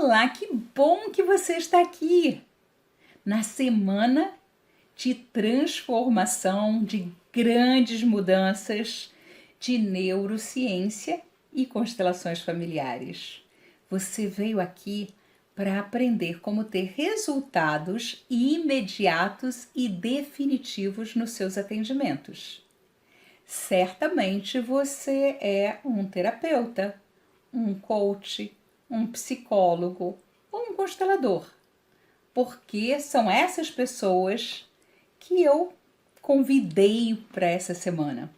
Olá, que bom que você está aqui na semana de transformação, de grandes mudanças de neurociência e constelações familiares. Você veio aqui para aprender como ter resultados imediatos e definitivos nos seus atendimentos. Certamente você é um terapeuta, um coach, um psicólogo ou um constelador, porque são essas pessoas que eu convidei para essa semana.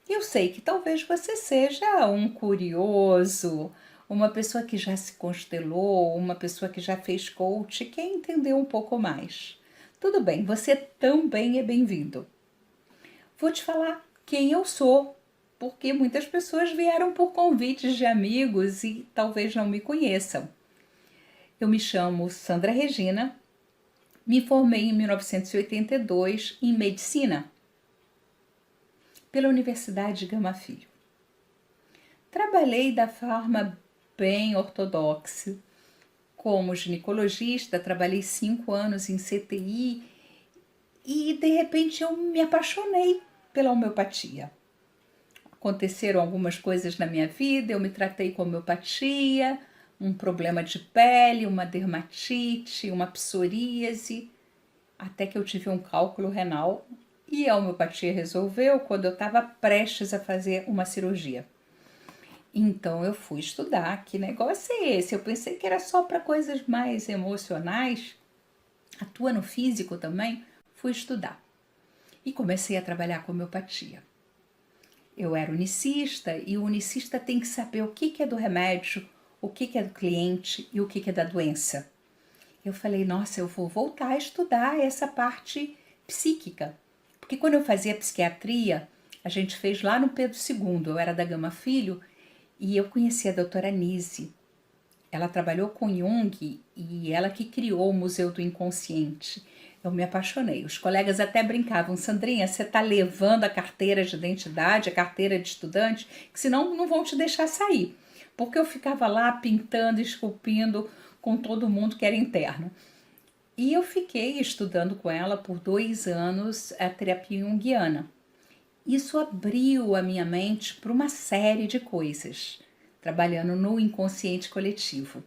Eu sei que talvez você seja um curioso, uma pessoa que já se constelou, uma pessoa que já fez coach e quer entender um pouco mais. Tudo bem, você também é bem-vindo. Vou te falar quem eu sou, porque muitas pessoas vieram por convites de amigos e talvez não me conheçam. Eu me chamo Sandra Regina, me formei em 1982 em medicina pela Universidade de Gama Filho. Trabalhei da forma bem ortodoxa como ginecologista, trabalhei 5 anos em CTI e de repente eu me apaixonei pela homeopatia. Aconteceram algumas coisas na minha vida, eu me tratei com homeopatia, um problema de pele, uma dermatite, uma psoríase, até que eu tive um cálculo renal e a homeopatia resolveu quando eu estava prestes a fazer uma cirurgia. Então eu fui estudar, que negócio é esse? Eu pensei que era só para coisas mais emocionais, atua no físico também, fui estudar. E comecei a trabalhar com homeopatia. Eu era unicista e o unicista tem que saber o que é do remédio, o que é do cliente e o que é da doença. Eu falei, nossa, eu vou voltar a estudar essa parte psíquica. Porque quando eu fazia psiquiatria, a gente fez lá no Pedro II, eu era da Gama Filho, e eu conheci a doutora Nise. Ela trabalhou com Jung e ela que criou o Museu do Inconsciente. Eu me apaixonei. Os colegas até brincavam, Sandrinha, você está levando a carteira de identidade, a carteira de estudante, que senão não vão te deixar sair. Porque eu ficava lá pintando, esculpindo com todo mundo que era interno. E eu fiquei estudando com ela por 2 anos a terapia junguiana. Isso abriu a minha mente para uma série de coisas, trabalhando no inconsciente coletivo.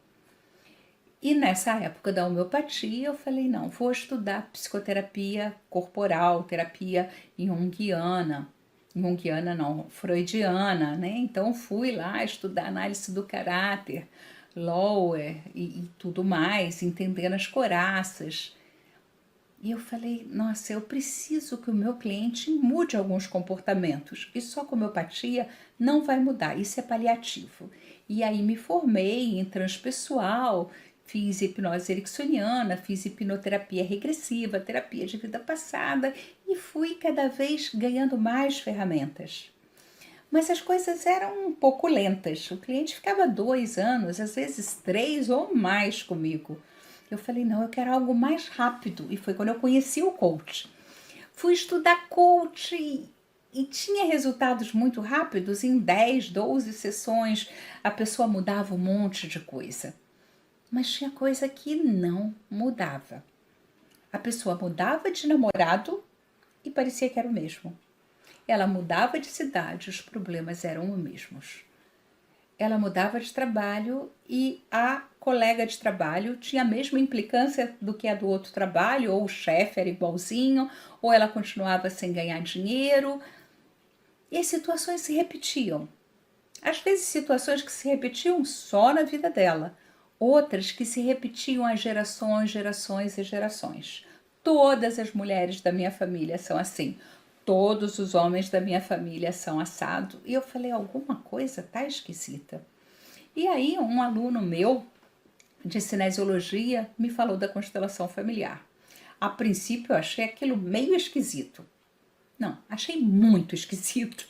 E nessa época da homeopatia, eu falei, não, vou estudar psicoterapia corporal, terapia junguiana. Junguiana não, freudiana, né? Então fui lá estudar análise do caráter, Lower e tudo mais, entendendo as coraças. E eu falei, nossa, eu preciso que o meu cliente mude alguns comportamentos. E só com homeopatia não vai mudar, isso é paliativo. E aí me formei em transpessoal, fiz hipnose ericksoniana, fiz hipnoterapia regressiva, terapia de vida passada e fui cada vez ganhando mais ferramentas. Mas as coisas eram um pouco lentas. O cliente ficava 2 anos, às vezes 3 ou mais comigo. Eu falei, não, eu quero algo mais rápido. E foi quando eu conheci o coach. Fui estudar coach e tinha resultados muito rápidos. Em 10, 12 sessões, a pessoa mudava um monte de coisa. Mas tinha coisa que não mudava. A pessoa mudava de namorado e parecia que era o mesmo. Ela mudava de cidade, os problemas eram os mesmos. Ela mudava de trabalho e a colega de trabalho tinha a mesma implicância do que a do outro trabalho, ou o chefe era igualzinho, ou ela continuava sem ganhar dinheiro. E as situações se repetiam. Às vezes situações que se repetiam só na vida dela, outras que se repetiam há gerações, gerações e gerações. Todas as mulheres da minha família são assim. Todos os homens da minha família são assado. E eu falei, alguma coisa tá esquisita. E aí um aluno meu de cinesiologia me falou da constelação familiar. A princípio eu achei aquilo meio esquisito. Não, achei muito esquisito.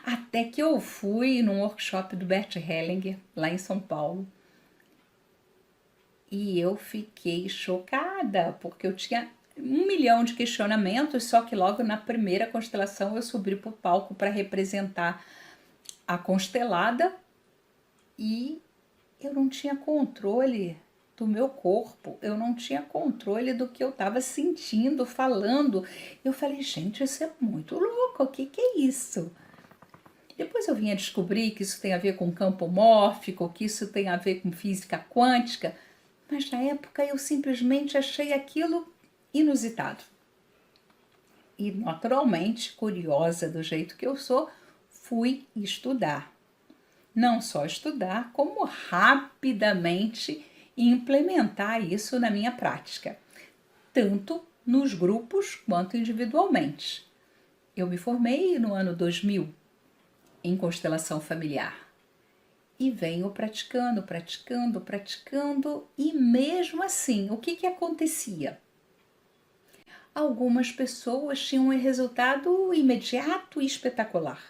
Até que eu fui num workshop do Bert Hellinger, lá em São Paulo. E eu fiquei chocada, porque eu tinha 1 milhão de questionamentos, só que logo na primeira constelação eu subi para o palco para representar a constelada e eu não tinha controle do meu corpo, eu não tinha controle do que eu estava sentindo, falando. Eu falei, gente, isso é muito louco, o que é isso? Depois eu vim a descobrir que isso tem a ver com campo mórfico, que isso tem a ver com física quântica, mas na época eu simplesmente achei aquilo inusitado. E naturalmente, curiosa do jeito que eu sou, fui estudar. Não só estudar, como rapidamente implementar isso na minha prática, tanto nos grupos quanto individualmente. Eu me formei no ano 2000 em constelação familiar e venho praticando, e mesmo assim, o que acontecia? Algumas pessoas tinham um resultado imediato e espetacular.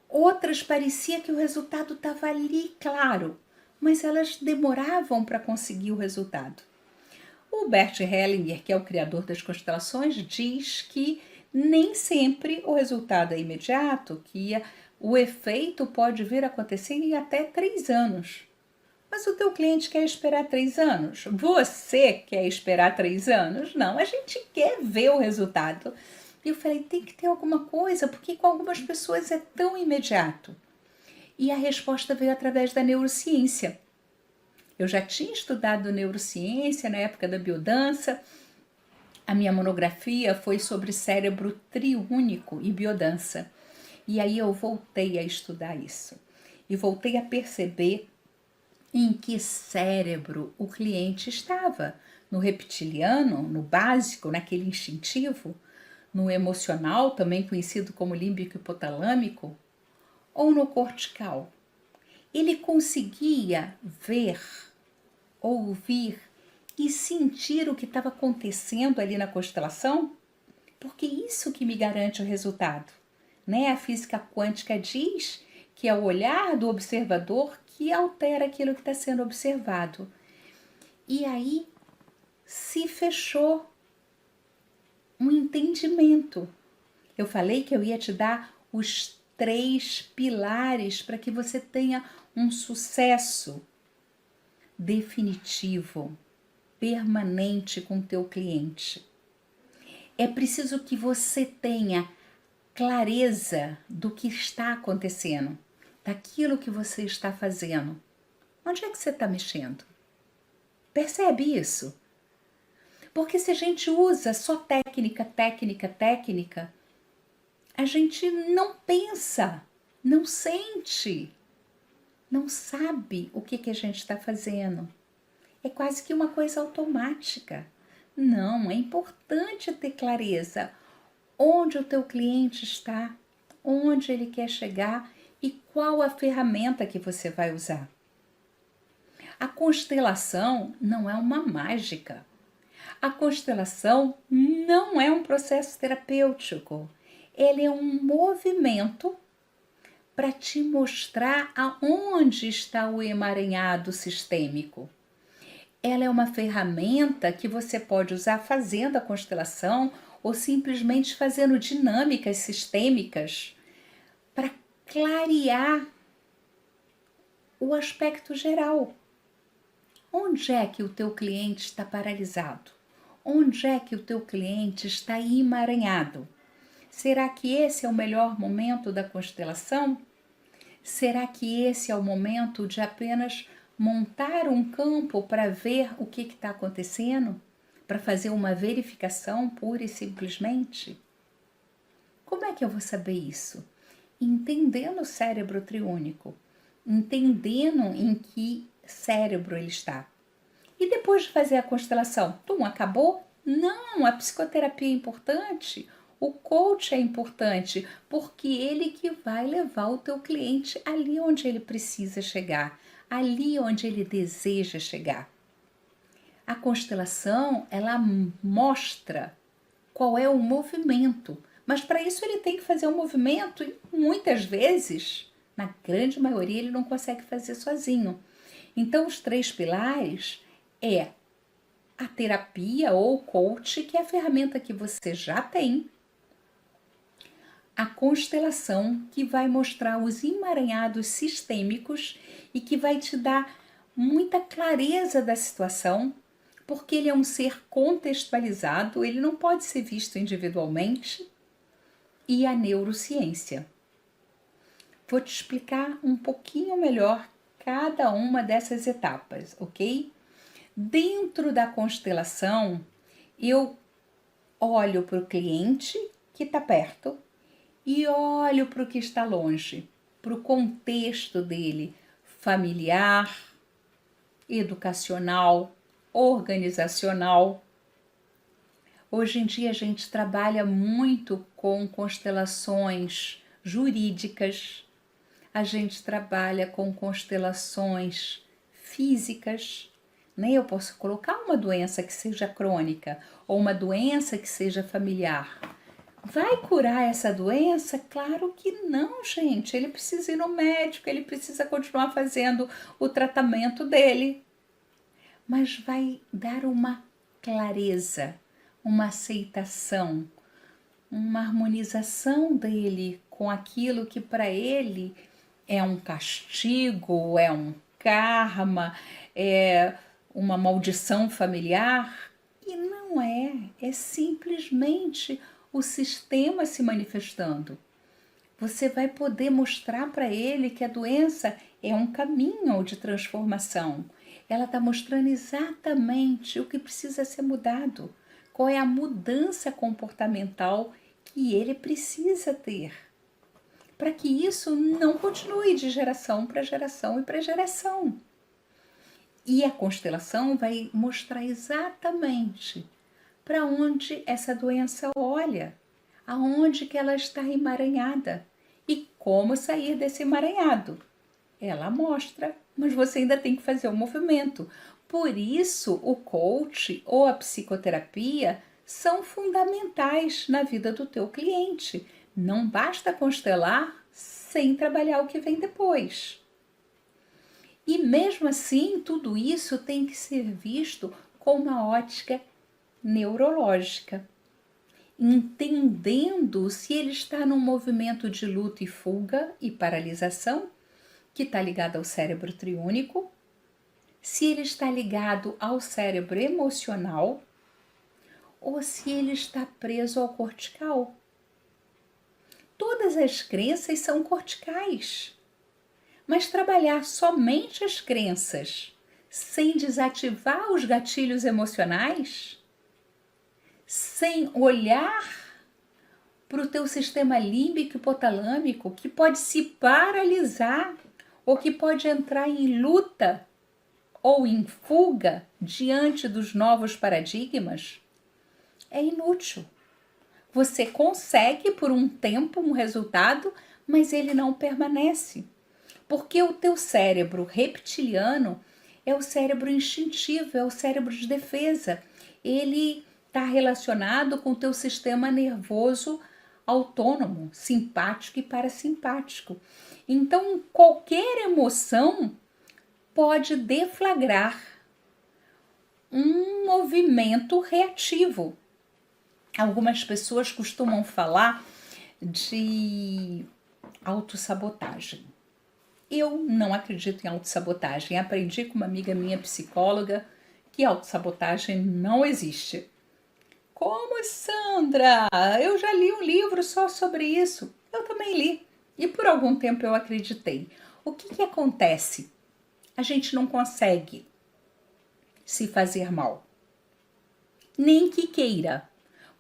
Outras parecia que o resultado estava ali, claro, mas elas demoravam para conseguir o resultado. O Bert Hellinger, que é o criador das constelações, diz que nem sempre o resultado é imediato, que o efeito pode vir a acontecer em até 3 anos. Mas o teu cliente quer esperar 3 anos? Você quer esperar 3 anos? Não, a gente quer ver o resultado. E eu falei, tem que ter alguma coisa, porque com algumas pessoas é tão imediato. E a resposta veio através da neurociência. Eu já tinha estudado neurociência na época da biodança. A minha monografia foi sobre cérebro triúnico e biodança. E aí eu voltei a estudar isso. E voltei a perceber em que cérebro o cliente estava. No reptiliano, no básico, naquele instintivo, no emocional, também conhecido como límbico hipotalâmico, ou no cortical. Ele conseguia ver, ouvir e sentir o que estava acontecendo ali na constelação? Porque isso que me garante o resultado, né? A física quântica diz que é o olhar do observador que altera aquilo que está sendo observado. E aí se fechou um entendimento. Eu falei que eu ia te dar os 3 pilares para que você tenha um sucesso definitivo, permanente com o teu cliente. É preciso que você tenha clareza do que está acontecendo, daquilo que você está fazendo. Onde é que você está mexendo? Percebe isso? Porque se a gente usa só técnica, a gente não pensa, não sente, não sabe o que a gente está fazendo. É quase que uma coisa automática. Não, é importante ter clareza onde o teu cliente está, onde ele quer chegar e qual a ferramenta que você vai usar. A constelação não é uma mágica. A constelação não é um processo terapêutico. Ele é um movimento para te mostrar aonde está o emaranhado sistêmico. Ela é uma ferramenta que você pode usar fazendo a constelação ou simplesmente fazendo dinâmicas sistêmicas para clarear o aspecto geral. Onde é que o teu cliente está paralisado? Onde é que o teu cliente está emaranhado? Será que esse é o melhor momento da constelação? Será que esse é o momento de apenas montar um campo para ver o que está acontecendo? Para fazer uma verificação pura e simplesmente? Como é que eu vou saber isso? Entendendo o cérebro triúnico, entendendo em que cérebro ele está. E depois de fazer a constelação, acabou? Não, a psicoterapia é importante, o coach é importante, porque ele que vai levar o teu cliente ali onde ele precisa chegar, ali onde ele deseja chegar. A constelação, ela mostra qual é o movimento, mas para isso ele tem que fazer um movimento e muitas vezes, na grande maioria, ele não consegue fazer sozinho. Então, os 3 pilares é a terapia ou coach, que é a ferramenta que você já tem, a constelação, que vai mostrar os emaranhados sistêmicos e que vai te dar muita clareza da situação, porque ele é um ser contextualizado, ele não pode ser visto individualmente, e a neurociência. Vou te explicar um pouquinho melhor cada uma dessas etapas, ok? Dentro da constelação, eu olho para o cliente que está perto e olho para o que está longe, para o contexto dele, familiar, educacional, organizacional. Hoje em dia a gente trabalha muito com constelações jurídicas, a gente trabalha com constelações físicas, né? Eu posso colocar uma doença que seja crônica ou uma doença que seja familiar. Vai curar essa doença? Claro que não, gente. Ele precisa ir no médico, ele precisa continuar fazendo o tratamento dele. Mas vai dar uma clareza, uma aceitação, uma harmonização dele com aquilo que para ele é um castigo, é um karma, é uma maldição familiar. E não é, é simplesmente o sistema se manifestando. Você vai poder mostrar para ele que a doença é um caminho de transformação. Ela está mostrando exatamente o que precisa ser mudado, qual é a mudança comportamental que ele precisa ter, para que isso não continue de geração para geração e para geração. E a constelação vai mostrar exatamente para onde essa doença olha, aonde que ela está emaranhada e como sair desse emaranhado. Ela mostra, mas você ainda tem que fazer o movimento. Por isso, o coach ou a psicoterapia são fundamentais na vida do teu cliente. Não basta constelar sem trabalhar o que vem depois. E mesmo assim, tudo isso tem que ser visto com uma ótica neurológica, entendendo se ele está num movimento de luta e fuga e paralisação, que está ligado ao cérebro triúnico, se ele está ligado ao cérebro emocional ou se ele está preso ao cortical. Todas as crenças são corticais, mas trabalhar somente as crenças sem desativar os gatilhos emocionais, sem olhar para o teu sistema límbico e hipotalâmico, que pode se paralisar ou que pode entrar em luta ou em fuga diante dos novos paradigmas, é inútil. Você consegue por um tempo um resultado, mas ele não permanece. Porque o teu cérebro reptiliano é o cérebro instintivo, é o cérebro de defesa. Ele está relacionado com o teu sistema nervoso autônomo, simpático e parasimpático. Então, qualquer emoção pode deflagrar um movimento reativo. Algumas pessoas costumam falar de autossabotagem. Eu não acredito em autossabotagem. Aprendi com uma amiga minha psicóloga que autossabotagem não existe. Como, Sandra? Eu já li um livro só sobre isso. Eu também li. E por algum tempo eu acreditei. O que acontece? A gente não consegue se fazer mal. Nem que queira.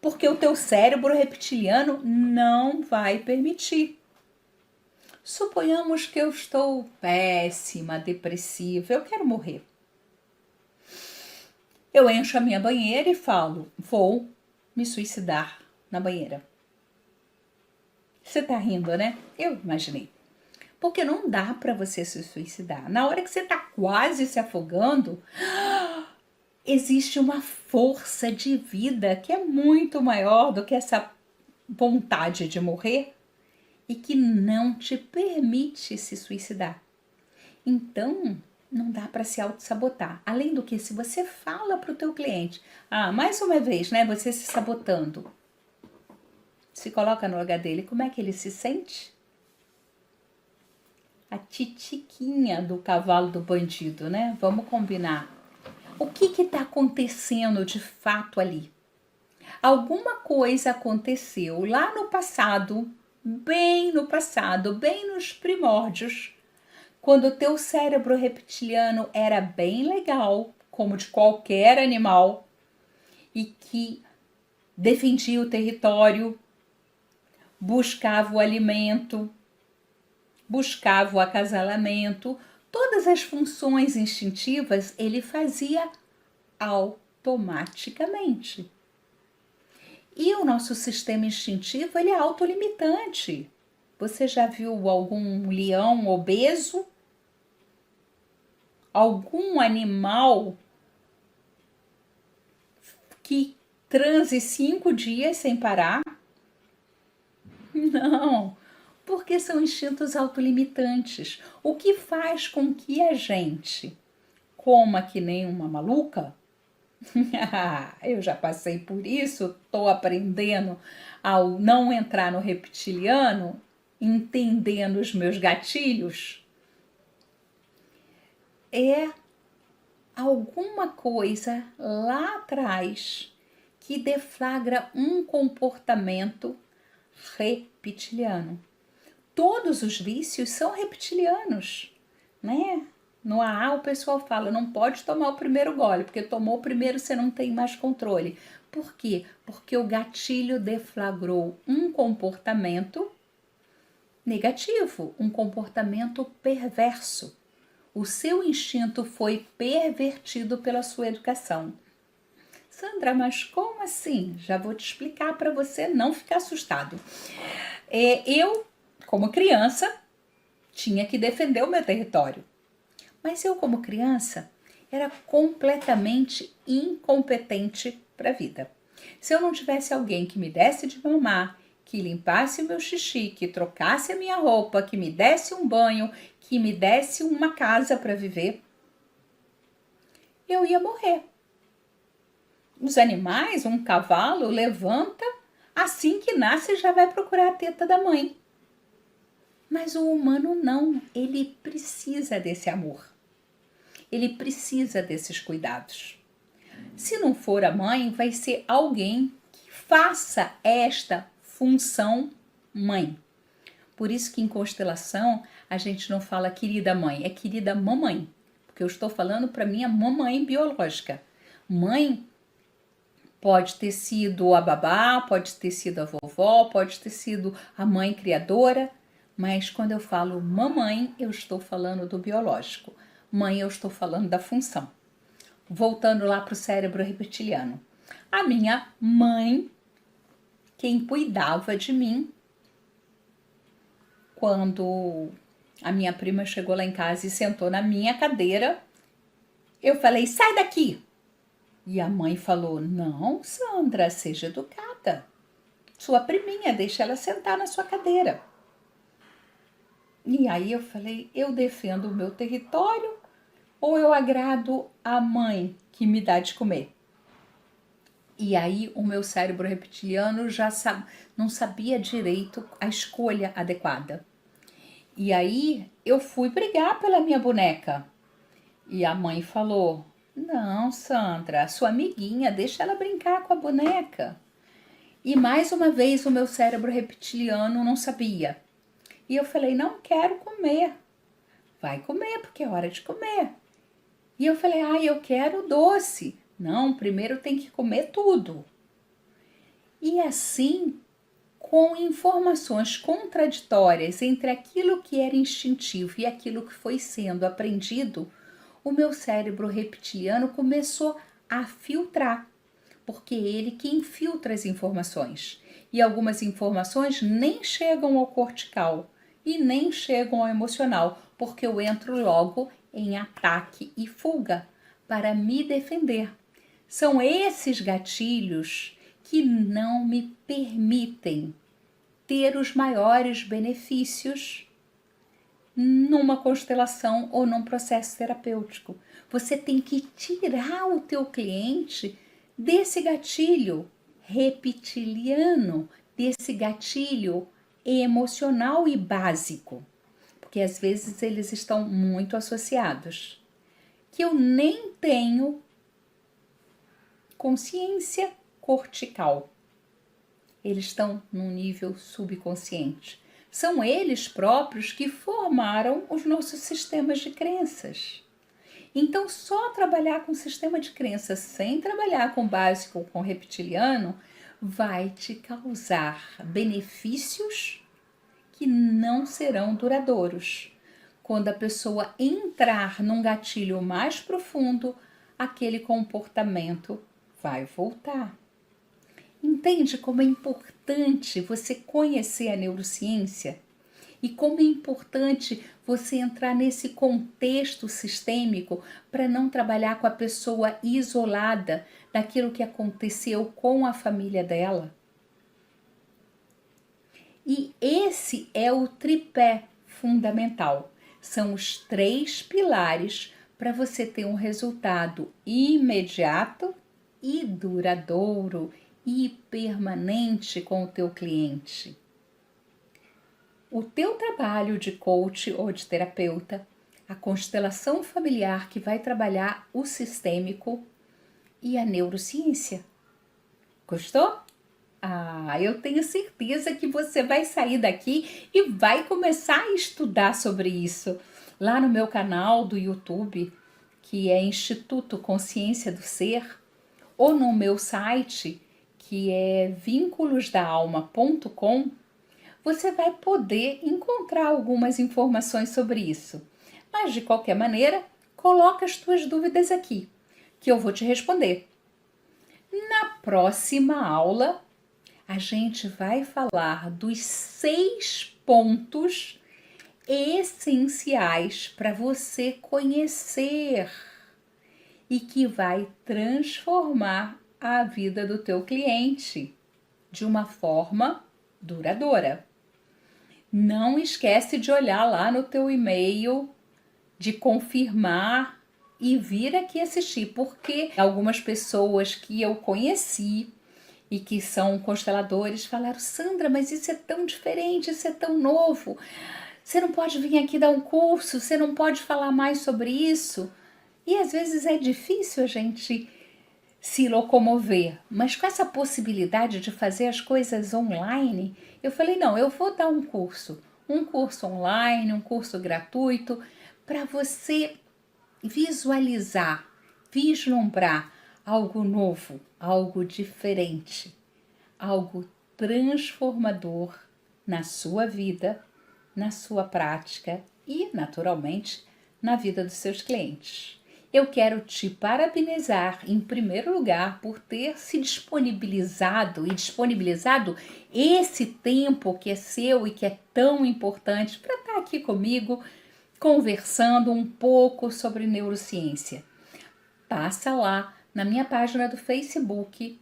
Porque o teu cérebro reptiliano não vai permitir. Suponhamos que eu estou péssima, depressiva, eu quero morrer. Eu encho a minha banheira e falo, vou me suicidar na banheira. Você tá rindo, né? Eu imaginei. Porque não dá para você se suicidar. Na hora que você tá quase se afogando, existe uma força de vida que é muito maior do que essa vontade de morrer e que não te permite se suicidar. Então, não dá para se auto-sabotar. Além do que, se você fala para o teu cliente, mais uma vez, né, você se sabotando, se coloca no lugar dele, como é que ele se sente? a titiquinha do cavalo do bandido, né? Vamos combinar. O que está acontecendo de fato ali? Alguma coisa aconteceu lá no passado, bem no passado, bem nos primórdios, quando o teu cérebro reptiliano era bem legal, como de qualquer animal, e que defendia o território, buscava o alimento, buscava o acasalamento, todas as funções instintivas ele fazia automaticamente. E o nosso sistema instintivo, ele é autolimitante. Você já viu algum leão obeso? Algum animal que transe 5 dias sem parar? Não, porque são instintos autolimitantes. O que faz com que a gente coma que nem uma maluca? Eu já passei por isso, estou aprendendo ao não entrar no reptiliano, entendendo os meus gatilhos. É alguma coisa lá atrás que deflagra um comportamento reptiliano. Todos os vícios são reptilianos, né? No AA o pessoal fala, não pode tomar o primeiro gole, porque tomou o primeiro você não tem mais controle. Por quê? Porque o gatilho deflagrou um comportamento negativo, um comportamento perverso. O seu instinto foi pervertido pela sua educação. Sandra, mas como assim? Já vou te explicar para você não ficar assustado. Eu, como criança, tinha que defender o meu território. Mas eu, como criança, era completamente incompetente para a vida. Se eu não tivesse alguém que me desse de mamar, que limpasse o meu xixi, que trocasse a minha roupa, que me desse um banho, que me desse uma casa para viver, eu ia morrer. Os animais, um cavalo, levanta, assim que nasce já vai procurar a teta da mãe. Mas o humano não, ele precisa desse amor. Ele precisa desses cuidados. Se não for a mãe, vai ser alguém que faça esta função mãe. Por isso que em constelação a gente não fala querida mãe, é querida mamãe. Porque eu estou falando para minha mamãe biológica. Mãe pode ter sido a babá, pode ter sido a vovó, pode ter sido a mãe criadora, mas quando eu falo mamãe, eu estou falando do biológico. Mãe, eu estou falando da função. Voltando lá para o cérebro reptiliano. A minha mãe, quem cuidava de mim, quando a minha prima chegou lá em casa e sentou na minha cadeira, eu falei, sai daqui! E a mãe falou, não, Sandra, seja educada. Sua priminha, deixa ela sentar na sua cadeira. E aí eu falei, eu defendo o meu território ou eu agrado a mãe que me dá de comer? E aí o meu cérebro reptiliano já não sabia direito a escolha adequada. E aí eu fui brigar pela minha boneca. E a mãe falou, não, Sandra, sua amiguinha, deixa ela brincar com a boneca. E mais uma vez o meu cérebro reptiliano não sabia. E eu falei, não quero comer. Vai comer, porque é hora de comer. E eu falei, eu quero doce. Não, primeiro tem que comer tudo. E assim, com informações contraditórias entre aquilo que era instintivo e aquilo que foi sendo aprendido, o meu cérebro reptiliano começou a filtrar, porque é ele que infiltra as informações. E algumas informações nem chegam ao cortical e nem chegam ao emocional, porque eu entro logo em ataque e fuga para me defender. São esses gatilhos que não me permitem ter os maiores benefícios numa constelação ou num processo terapêutico. Você tem que tirar o teu cliente desse gatilho reptiliano, desse gatilho emocional e básico. porque às vezes eles estão muito associados, que eu nem tenho consciência cortical. Eles estão num nível subconsciente. São eles próprios que formaram os nossos sistemas de crenças. Então, só trabalhar com sistema de crenças sem trabalhar com básico, com reptiliano, vai te causar benefícios que não serão duradouros. Quando a pessoa entrar num gatilho mais profundo, aquele comportamento vai voltar. Entende como é importante você conhecer a neurociência? E como é importante você entrar nesse contexto sistêmico para não trabalhar com a pessoa isolada daquilo que aconteceu com a família dela? E esse é o tripé fundamental. São os 3 pilares para você ter um resultado imediato e duradouro e permanente com o teu cliente. O teu trabalho de coach ou de terapeuta, a constelação familiar que vai trabalhar o sistêmico e a neurociência. Gostou? Eu tenho certeza que você vai sair daqui e vai começar a estudar sobre isso. Lá no meu canal do YouTube, que é Instituto Consciência do Ser, ou no meu site, que é vinculosdaalma.com, você vai poder encontrar algumas informações sobre isso. Mas, de qualquer maneira, coloca as tuas dúvidas aqui, que eu vou te responder. Na próxima aula, a gente vai falar dos 6 pontos essenciais para você conhecer e que vai transformar a vida do teu cliente de uma forma duradoura. Não esquece de olhar lá no teu e-mail, de confirmar e vir aqui assistir, porque algumas pessoas que eu conheci e que são consteladores falaram: Sandra, mas isso é tão diferente, isso é tão novo, você não pode vir aqui dar um curso, você não pode falar mais sobre isso? E às vezes é difícil a gente se locomover, mas com essa possibilidade de fazer as coisas online, eu falei, não, eu vou dar um curso online, um curso gratuito, para você visualizar, vislumbrar algo novo, algo diferente, algo transformador na sua vida, na sua prática e, naturalmente, na vida dos seus clientes. Eu quero te parabenizar, em primeiro lugar, por ter se disponibilizado esse tempo que é seu e que é tão importante para estar aqui comigo, conversando um pouco sobre neurociência. Passa lá na minha página do Facebook,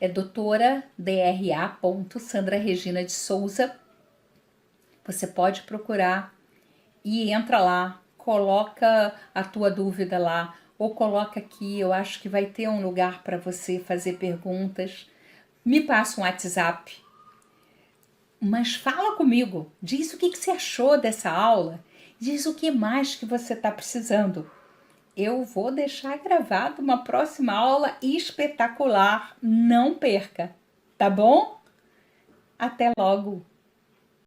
é doutora DRA. Sandra Regina de Souza. Você pode procurar e entra lá, coloca a tua dúvida lá, ou coloca aqui, eu acho que vai ter um lugar para você fazer perguntas. Me passa um WhatsApp, mas fala comigo, diz o que você achou dessa aula, diz o que mais que você está precisando. Eu vou deixar gravado uma próxima aula espetacular, não perca, tá bom? Até logo!